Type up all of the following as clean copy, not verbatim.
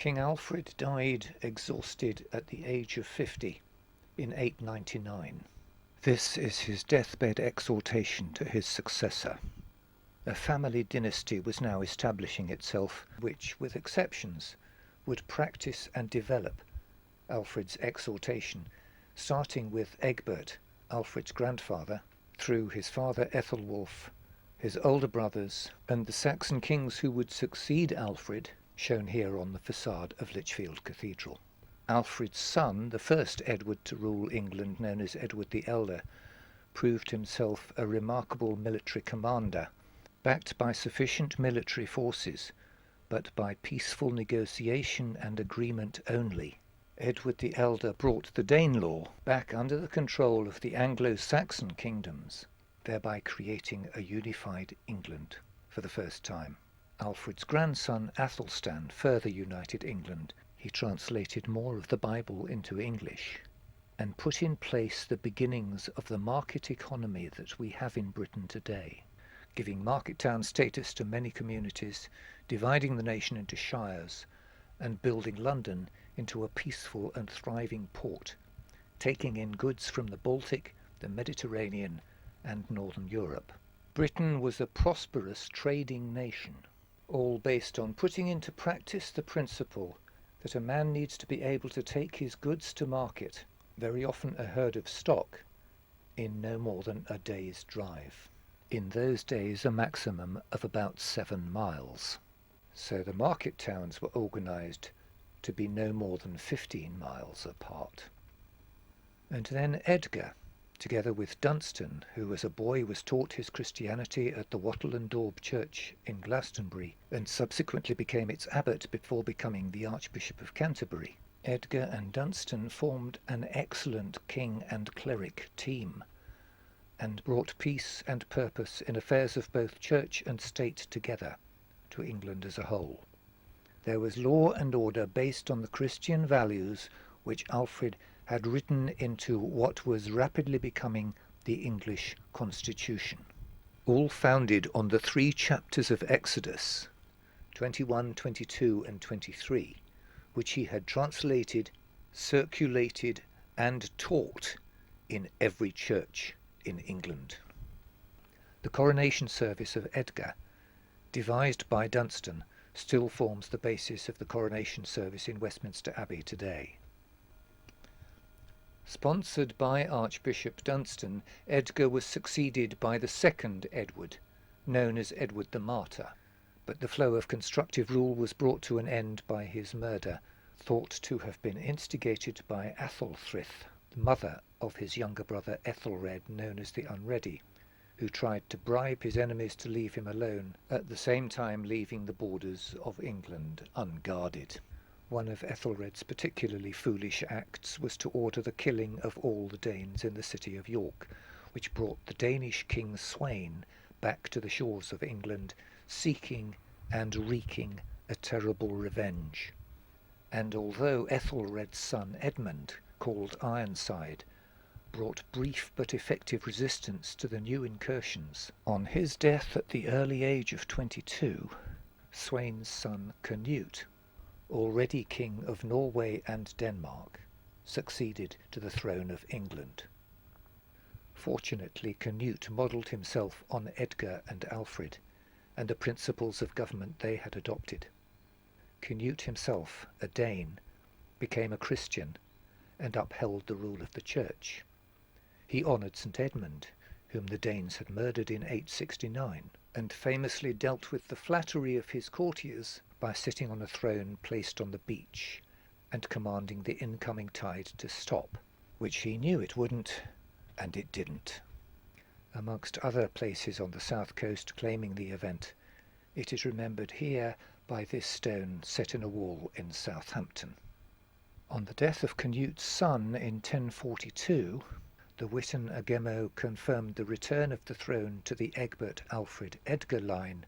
King Alfred died exhausted at the age of 50 in 899. This is his deathbed exhortation to his successor. A family dynasty was now establishing itself, which, with exceptions, would practice and develop Alfred's exhortation, starting with Egbert, Alfred's grandfather, through his father Ethelwulf, his older brothers, and the Saxon kings who would succeed Alfred, shown here on the facade of Lichfield Cathedral. Alfred's son, the first Edward to rule England, known as Edward the Elder, proved himself a remarkable military commander, backed by sufficient military forces, but by peaceful negotiation and agreement only. Edward the Elder brought the Danelaw back under the control of the Anglo-Saxon kingdoms, thereby creating a unified England for the first time. Alfred's grandson Athelstan further united England. He translated more of the Bible into English and put in place the beginnings of the market economy that we have in Britain today, giving market town status to many communities, dividing the nation into shires, and building London into a peaceful and thriving port, taking in goods from the Baltic, the Mediterranean, and Northern Europe. Britain was a prosperous trading nation, all based on putting into practice the principle that a man needs to be able to take his goods to market, very often a herd of stock, in no more than a day's drive. In those days a maximum of about 7 miles. So the market towns were organised to be no more than 15 miles apart. And then Edgar, together with Dunstan, who as a boy was taught his Christianity at the Wattle and Daub Church in Glastonbury, and subsequently became its abbot before becoming the Archbishop of Canterbury, Edgar and Dunstan formed an excellent king and cleric team, and brought peace and purpose in affairs of both church and state together to England as a whole. There was law and order based on the Christian values which Alfred had written into what was rapidly becoming the English Constitution, all founded on the 3 chapters of Exodus, 21, 22 and 23, which he had translated, circulated and taught in every church in England. The coronation service of Edgar, devised by Dunstan, still forms the basis of the coronation service in Westminster Abbey today. Sponsored by Archbishop Dunstan, Edgar was succeeded by the second Edward, known as Edward the Martyr, but the flow of constructive rule was brought to an end by his murder, thought to have been instigated by Athelfrith, the mother of his younger brother Ethelred, known as the Unready, who tried to bribe his enemies to leave him alone, at the same time leaving the borders of England unguarded. One of Ethelred's particularly foolish acts was to order the killing of all the Danes in the city of York, which brought the Danish king Sweyn back to the shores of England, seeking and wreaking a terrible revenge. And although Ethelred's son Edmund, called Ironside, brought brief but effective resistance to the new incursions, on his death at the early age of 22, Sweyn's son Canute, already king of Norway and Denmark, succeeded to the throne of England. Fortunately, Canute modelled himself on Edgar and Alfred, and the principles of government they had adopted. Canute himself, a Dane, became a Christian and upheld the rule of the Church. He honoured St Edmund, whom the Danes had murdered in 869, and famously dealt with the flattery of his courtiers by sitting on a throne placed on the beach and commanding the incoming tide to stop, which he knew it wouldn't, and it didn't. Amongst other places on the south coast claiming the event, it is remembered here by this stone set in a wall in Southampton. On the death of Canute's son in 1042, the Witten Agemo confirmed the return of the throne to the Egbert-Alfred-Edgar line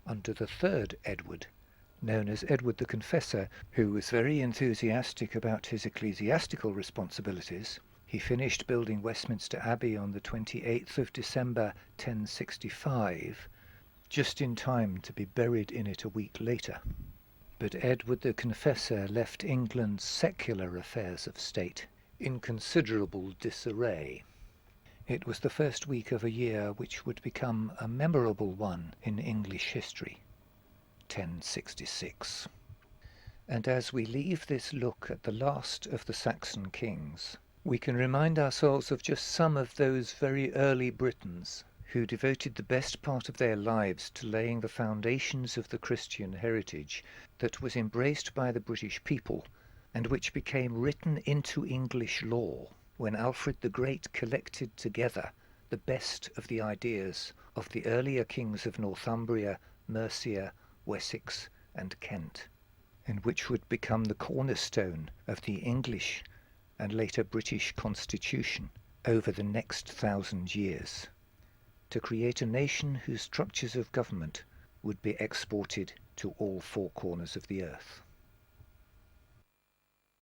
under the third Edward, known as Edward the Confessor, who was very enthusiastic about his ecclesiastical responsibilities. He finished building Westminster Abbey on the 28th of December 1065, just in time to be buried in it a week later. But Edward the Confessor left England's secular affairs of state in considerable disarray. It was the first week of a year which would become a memorable one in English history, 1066. And as we leave this look at the last of the Saxon kings, we can remind ourselves of just some of those very early Britons who devoted the best part of their lives to laying the foundations of the Christian heritage that was embraced by the British people and which became written into English law when Alfred the Great collected together the best of the ideas of the earlier kings of Northumbria, Mercia, Wessex and Kent, and which would become the cornerstone of the English and later British Constitution over the next 1,000 years, to create a nation whose structures of government would be exported to all four corners of the earth.